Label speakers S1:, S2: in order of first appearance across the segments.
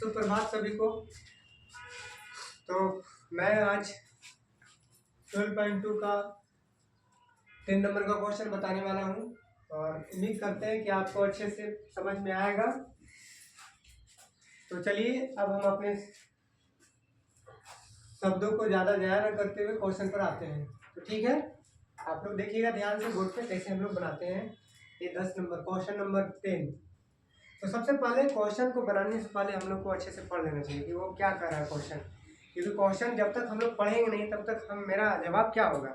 S1: सुप्रभात सभी को। तो मैं आज 12.2 का 3 नंबर का क्वेश्चन बताने वाला हूँ और उम्मीद करते हैं कि आपको अच्छे से समझ में आएगा। तो चलिए अब हम अपने शब्दों को ज़्यादा ज़ाया न करते हुए क्वेश्चन पर आते हैं। तो ठीक है, आप लोग देखिएगा ध्यान से बोर्ड पे कैसे हम लोग बनाते हैं ये 10 नंबर क्वेश्चन नंबर 10। तो सबसे पहले क्वेश्चन को बनाने से पहले हम लोग को अच्छे से पढ़ लेना चाहिए कि वो क्या कर रहा है क्वेश्चन, क्योंकि क्वेश्चन जब तक हम लोग पढ़ेंगे नहीं तब तक हम मेरा जवाब क्या होगा।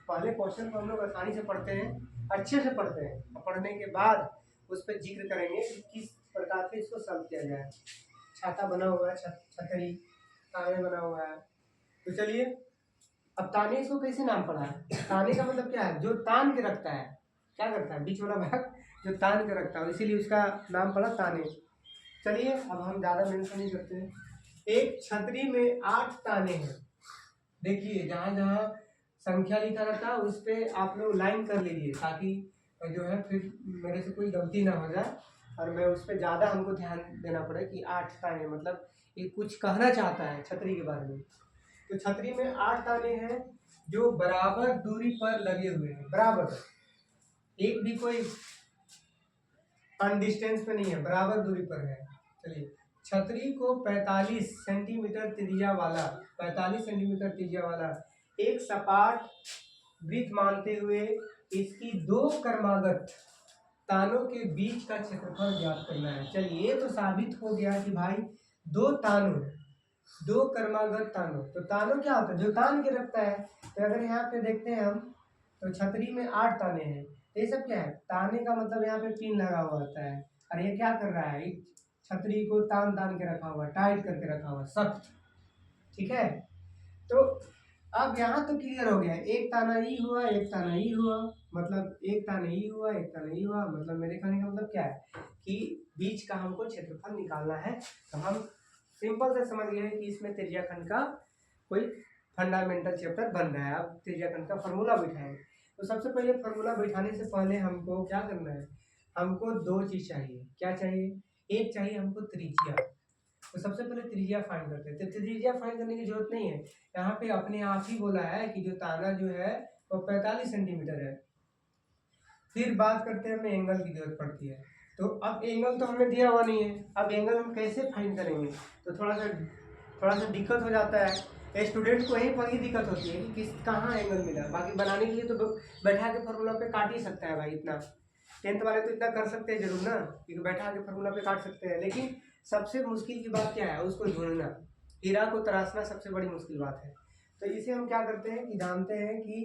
S1: पहले क्वेश्चन को हम लोग आसानी से पढ़ते हैं, अच्छे से पढ़ते हैं और पढ़ने के बाद उस पर जिक्र करेंगे कि किस प्रकार से इसको सॉल्व किया जाए। छाता बना हुआ है, छतरी ताने बना हुआ है। तो चलिए अब ताने इसको कैसे नाम पड़ा है। ताने का मतलब क्या है, जो तान के रखता है, क्या करता है, बीच वाला भाग जो तान के रखता है, इसीलिए उसका नाम पड़ा ताने। चलिए अब हम ज़्यादा मेंशन नहीं करते हैं। एक छतरी में 8 ताने हैं। देखिए जहाँ जहाँ संख्या लिखा रहता है उस पर आप लोग लाइन कर लीजिए ताकि जो है फिर मेरे से कोई गलती ना हो जाए और मैं उस पर ज़्यादा हमको ध्यान देना पड़े कि 8 ताने मतलब ये कुछ कहना चाहता है छतरी के बारे में। तो छतरी में 8 ताने हैं जो बराबर दूरी पर लगे हुए हैं, बराबर, एक भी कोई डिस्टेंस पे नहीं है, बराबर दूरी पर है। चलिए छतरी को 45 सेंटीमीटर त्रिज्या वाला 45 सेंटीमीटर त्रिज्या वाला एक सपाट वृत्त मानते हुए इसकी 2 क्रमागत तानों के बीच का क्षेत्रफल ज्ञात करना है। चलिए ये तो साबित हो गया कि भाई 2 क्रमागत तानों, तो तानों क्या होता है, जो तान के रखता है। तो अगर यहाँ पे देखते हैं हम तो छतरी में 8 ताने हैं। ये सब क्या है, ताने का मतलब यहाँ पे पिन लगा हुआ होता है और ये क्या कर रहा है, छतरी को तान के रखा हुआ, टाइट करके रखा हुआ सख्त। ठीक है, तो अब यहाँ तो क्लियर हो गया, एक ताना ई हुआ, एक ताना ई हुआ, मतलब एक ताना ई हुआ, एक ताना ई हुआ, मतलब मेरे कहने का मतलब क्या है कि बीच का हमको क्षेत्रफल निकालना है। तो हम सिंपल से समझ गए कि इसमें त्रिज्याखंड का कोई फंडामेंटल चैप्टर बन रहा है। अब त्रिज्याखंड का फॉर्मूला बिठाएंगे। तो सबसे पहले फॉर्मूला बिठाने से पहले हमको क्या करना है, हमको 2 चीज़ चाहिए। क्या चाहिए, एक चाहिए हमको त्रिज्या। तो सबसे पहले त्रिज्या फाइंड करते हैं। तो त्रिज्या फाइंड करने की जरूरत नहीं है, यहाँ पे अपने आप ही बोला है कि जो ताना जो है वो 45 सेंटीमीटर है। फिर बात करते हैं, हमें एंगल की जरूरत पड़ती है। तो अब एंगल तो हमें दिया हुआ नहीं है, अब एंगल हम कैसे फाइंड करेंगे, तो थोड़ा सा दिक्कत हो जाता है। स्टूडेंट को यहीं पर ही दिक्कत होती है कि कहाँ एंगल मिला। बाकी बनाने के लिए तो बैठा के फार्मूला पे काट ही सकता है भाई, इतना 10th वाले तो इतना कर सकते हैं जरूर ना, क्योंकि बैठा के फार्मूला पे काट सकते हैं। लेकिन सबसे मुश्किल की बात क्या है, उसको ढूंढना, हीरा को तराशना सबसे बड़ी मुश्किल बात है। तो इसे हम क्या करते हैं कि जानते हैं कि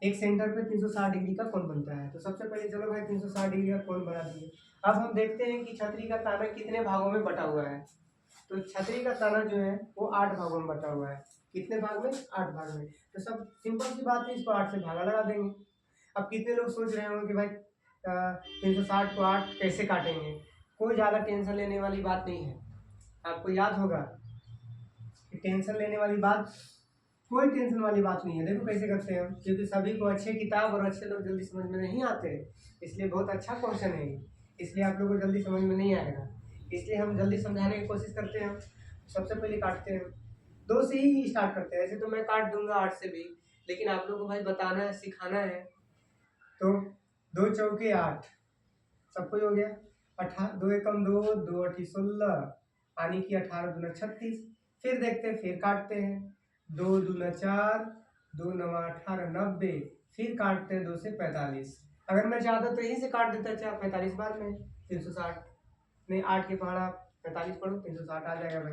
S1: एक सेंटर पे 360 डिग्री का कोण बनता है। तो सबसे पहले चलो भाई 360 डिग्री का कोण बना दिए। अब हम देखते हैं कि छतरी का ताना कितने भागों में बटा हुआ है। तो छतरी का ताना जो है वो 8 भागों में बटा हुआ है। कितने भाग में, 8 भाग में। तो सब सिंपल सी बात है, इसको 8 से भागा लगा देंगे। अब कितने लोग सोच रहे होंगे कि भाई 360 को 8 कैसे काटेंगे। कोई ज़्यादा टेंशन लेने वाली बात नहीं है। आपको याद होगा कि टेंशन लेने वाली बात, कोई टेंशन वाली बात नहीं है। देखो कैसे करते हैं हम, क्योंकि सभी को अच्छे किताब और अच्छे लोग जल्दी समझ में नहीं आते, इसलिए बहुत अच्छा क्वेश्चन है, इसलिए आप लोगों को जल्दी समझ में नहीं आएगा, इसलिए हम जल्दी समझाने की कोशिश करते हैं। सबसे पहले काटते हैं, 2 से ही स्टार्ट करते हैं। ऐसे तो मैं काट दूंगा 8 से भी, लेकिन आप लोगों को भाई बताना है, सिखाना है। तो 2 चौके 8, सब कुछ हो गया। 2 एकम 2, 2 अठी 16, यानी कि 18 दूना 36। फिर देखते हैं, फिर काटते हैं, 2 दूना 4, 2 नवा 18 90। फिर काटते हैं 2 से 45। अगर मैं चाहता तो यहीं से काट देता, चाहे 45 बाद में 360 नहीं, 8 के पहाड़ा 45 पढ़ो 360 आ जाएगा भाई।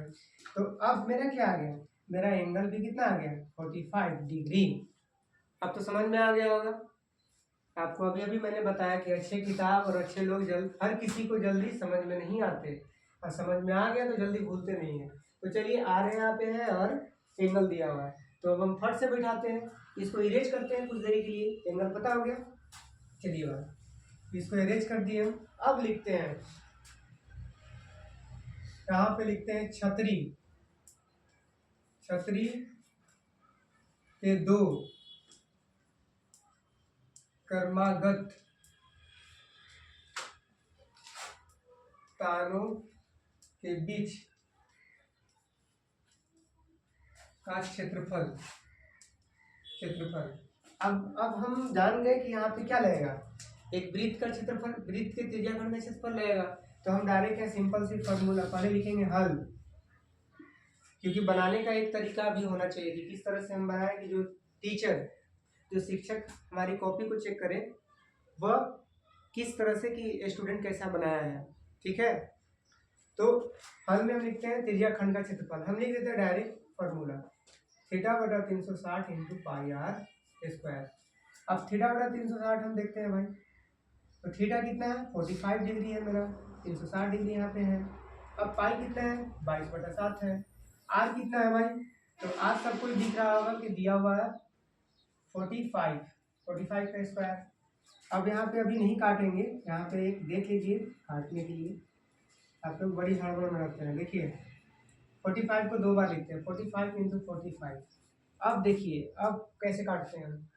S1: तो अब मेरा क्या आ गया, मेरा एंगल भी कितना आ गया, 45 डिग्री। अब तो समझ में आ गया होगा आपको। अभी अभी मैंने बताया कि अच्छे किताब और अच्छे लोग हर किसी को जल्दी समझ में नहीं आते, और समझ में आ गया तो जल्दी भूलते नहीं है। तो चलिए आर यहाँ पे है और एंगल दिया हुआ है, तो अब हम फट से बैठाते हैं, इसको इरेज करते हैं कुछ देरी के लिए। एंगल पता हो गया, चलिए बात, इसको इरेज कर दिए हम। अब लिखते हैं, यहाँ पे लिखते हैं छतरी, छतरी के 2 क्रमागत तानों के बीच का क्षेत्रफल। अब हम जान गए कि यहाँ पे क्या लगेगा, एक वृत्त का क्षेत्रफल, वृत्त के त्रिज्याखंड का क्षेत्रफल लगेगा। तो हम डायरेक्ट है सिंपल सी फॉर्मूला पहले लिखेंगे हल, क्योंकि बनाने का एक तरीका भी होना चाहिए कि किस तरह से हम बनाएं कि जो टीचर, जो शिक्षक हमारी कॉपी को चेक करे वह किस तरह से कि स्टूडेंट कैसा बनाया है। ठीक है, तो हल में हम लिखते हैं त्रिज्याखंड का क्षेत्रफल, हम लिख देते हैं direct formula θ/360 into pi r square. अब θ/360 हम देखते हैं भाई, तो थीटा कितना है 45 डिग्री है मेरा, 360 डिग्री यहाँ पे है। अब पाई कितना है 22/7 है। आर कितना है भाई, तो आर सबको दिख रहा होगा कि दिया हुआ है 45 का स्क्वायर। अब यहाँ पे अभी नहीं काटेंगे, यहाँ पे एक देख लीजिए काटने के लिए, आप लोग बड़ी हड़बड़ में रखते हैं। देखिए 45 को 2 बार लिखते हैं, 45 इंटू 45। अब देखिए अब कैसे काटते हैं,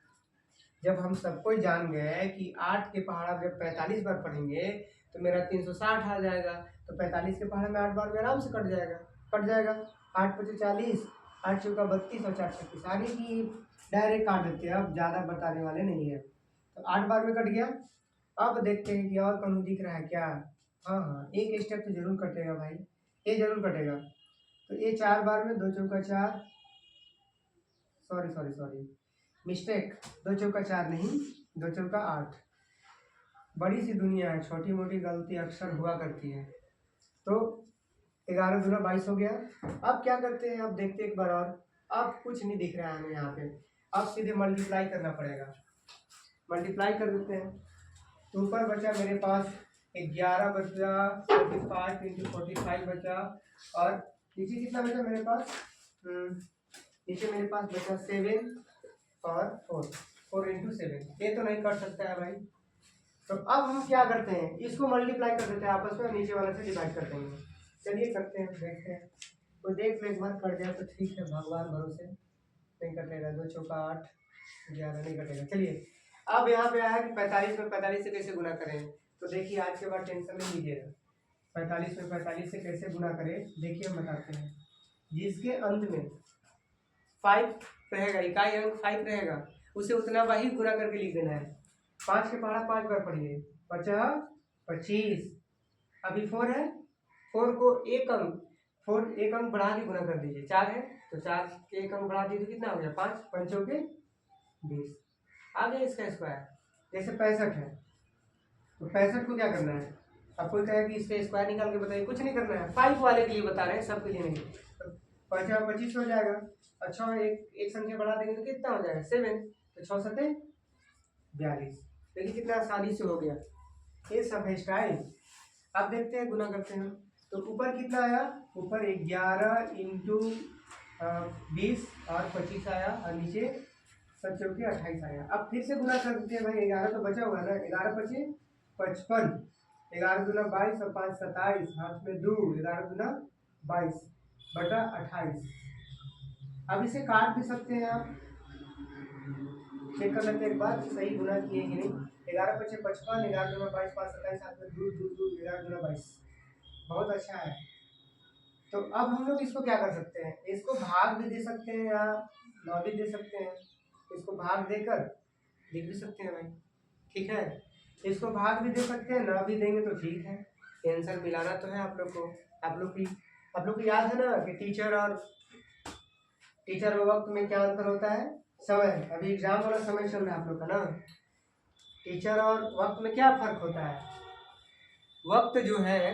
S1: जब हम सबको जान गए कि 8 के पहाड़ा जब 45 बार पढ़ेंगे तो मेरा 360 आ जाएगा, तो 45 के पहाड़ा में 8 बार में आराम से कट जाएगा। 8 × 5 = 40, 8 × 32 और 4 × 36, आगे की डायरेक्ट काट देते हैं, अब ज़्यादा बताने वाले नहीं है। तो 8 बार में कट गया। अब देखते हैं कि और कहीं दिख रहा है क्या, हाँ एक स्टेप तो जरूर कटेगा भाई, ये जरूर कटेगा। तो ये 4 बार में 2 × 4, सॉरी मिस्टेक, 2 × 4 नहीं, 2 × 8। बड़ी सी दुनिया है, छोटी मोटी गलती अक्सर हुआ करती है। तो 11 दूना 22 हो गया। अब क्या करते हैं, अब देखते हैं एक बार और, अब कुछ नहीं दिख रहा है हमें यहाँ पे, अब सीधे मल्टीप्लाई करना पड़ेगा। मल्टीप्लाई कर देते हैं, तो ऊपर बचा मेरे पास 11 बचा, 45 इंटू 45 बचा, और नीचे कितना बचा मेरे पास, नीचे मेरे पास बचा 7 और 4 इंटू 7। ये तो नहीं कर सकता है भाई, तो अब हम क्या करते हैं, इसको मल्टीप्लाई कर देते हैं आपस में, नीचे वाला से डिवाइड कर देंगे। चलिए करते हैं, देखते हैं, तो देख ले एक बार कट जाए तो ठीक है, भगवान भरोसे नहीं कटेगा। 2 × 8, 11 नहीं कटेगा। चलिए अब यहाँ पे आया कि 45 में 45 से कैसे गुना करें, तो देखिए आज के बाद टेंशन नहीं लीजिएगा, 45 में 45 से कैसे गुना करें देखिए हम बताते हैं। जिसके अंत में 5 रहेगा, इकाई अंक 5 रहेगा, उसे उतना वही गुना करके लिख देना है। 5 के पहाड़ा 5 बार पढ़िए, 50 25। अभी 4 है, 4 को एक अंक बढ़ा के गुना कर दीजिए। 4 है तो 4 के एक अंक बढ़ा दीजिए, तो कितना हो गया 5, 5 के 20 आ गया इसका स्क्वायर। जैसे 65 है तो 65 को क्या करना है, अब कोई कहे कि इसका स्क्वायर निकाल के बताइए, कुछ नहीं करना है, 5 वाले के लिए बता रहे हैं, सबके लिए नहीं। तो 50 25 हो जाएगा। अच्छा एक संख्या बढ़ा देंगे तो कितना हो जाएगा 7, तो 6 × 7 = 42। देखिए कितना आसानी से हो गया, ये सब है स्टाइल। अब देखते हैं गुना करते हैं, तो ऊपर कितना आया, ऊपर 11 इंटू 20 और 25 आया, और नीचे 7 × 4 = 28 आया। अब फिर से गुना कर देते हैं भाई, 11 तो बचा हुआ ना, 11 × 5 = 55, 11 दूना 22 और 5 27, हाथ में 2, 11 दूना 22/28। अब इसे काट भी सकते हैं आप, चेक कर लेते हैं एक बार सही गुना किए कि नहीं। 11 × 5 = 55, 11 दूना 22, 5 27, हाथ में 2 2 11 दूना 22, बहुत अच्छा है। तो अब हम लोग इसको क्या कर सकते हैं, इसको भाग भी दे सकते हैं या ना भी दे सकते हैं। इसको भाग देकर लिख भी सकते हैं भाई, ठीक है, इसको भाग भी दे सकते हैं, ना भी देंगे तो ठीक है। आंसर मिलाना तो है आप लोग को। आप लोग को याद है ना कि टीचर और वक्त में क्या अंतर होता है, समय। अभी एग्जाम वाला समय चल रहा है आप लोग का ना, टीचर और वक्त में क्या फर्क होता है। वक्त जो है,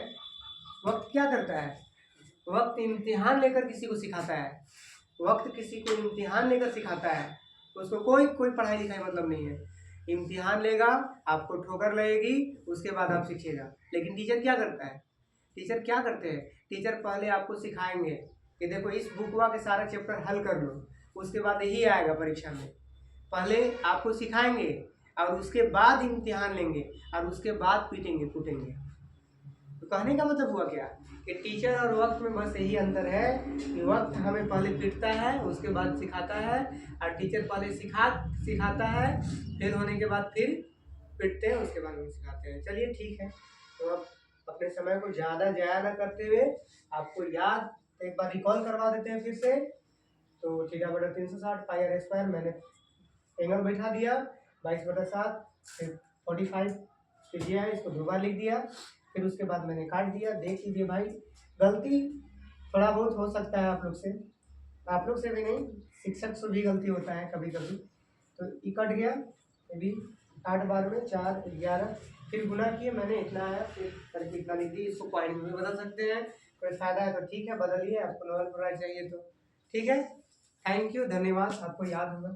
S1: वक्त क्या करता है, वक्त इम्तिहान लेकर किसी को सिखाता है, वक्त किसी को इम्तिहान लेकर सिखाता है, उसको कोई पढ़ाई लिखाई मतलब नहीं है। इम्तिहान लेगा, आपको ठोकर लगेगी, उसके बाद आप सीखिएगा। लेकिन टीचर क्या करता है, टीचर क्या करते हैं, टीचर पहले आपको सिखाएंगे कि देखो इस बुकवा के सारा चैप्टर हल कर लो, उसके बाद यही आएगा परीक्षा में। पहले आपको सिखाएंगे और उसके बाद इम्तिहान लेंगे और उसके बाद पीटेंगे कूटेंगे। तो कहने का मतलब हुआ क्या कि टीचर और वक्त में बस यही अंतर है कि वक्त हमें पहले पीटता है, उसके बाद सिखाता है, और टीचर पहले सिखाता है, फेल होने के बाद फिर पीटते हैं, उसके बाद हम सिखाते हैं। चलिए ठीक है, तो अब अपने समय को ज़्यादा जाया ना करते हुए आपको याद एक बार रिकॉल करवा देते हैं फिर से। तो थीटा/360 πr², मैंने एंगल बैठा दिया 22/7, फिर 45 किया है, इसको 2 बार लिख दिया, फिर उसके बाद मैंने काट दिया। देख लीजिए भाई, गलती थोड़ा बहुत हो सकता है आप लोग से भी नहीं, शिक्षक से भी गलती होता है कभी कभी। तो ये कट गया, ये भी 8 बार में 4 11, फिर गुना किए, मैंने इतना आया, फिर करके इतना लिख दी। इसको पॉइंट में भी बदल सकते हैं, कोई फायदा है तो ठीक है बदलिए, आपको नॉर्मल प्रोनाइड चाहिए तो ठीक है। थैंक यू, धन्यवाद, आपको याद होगा।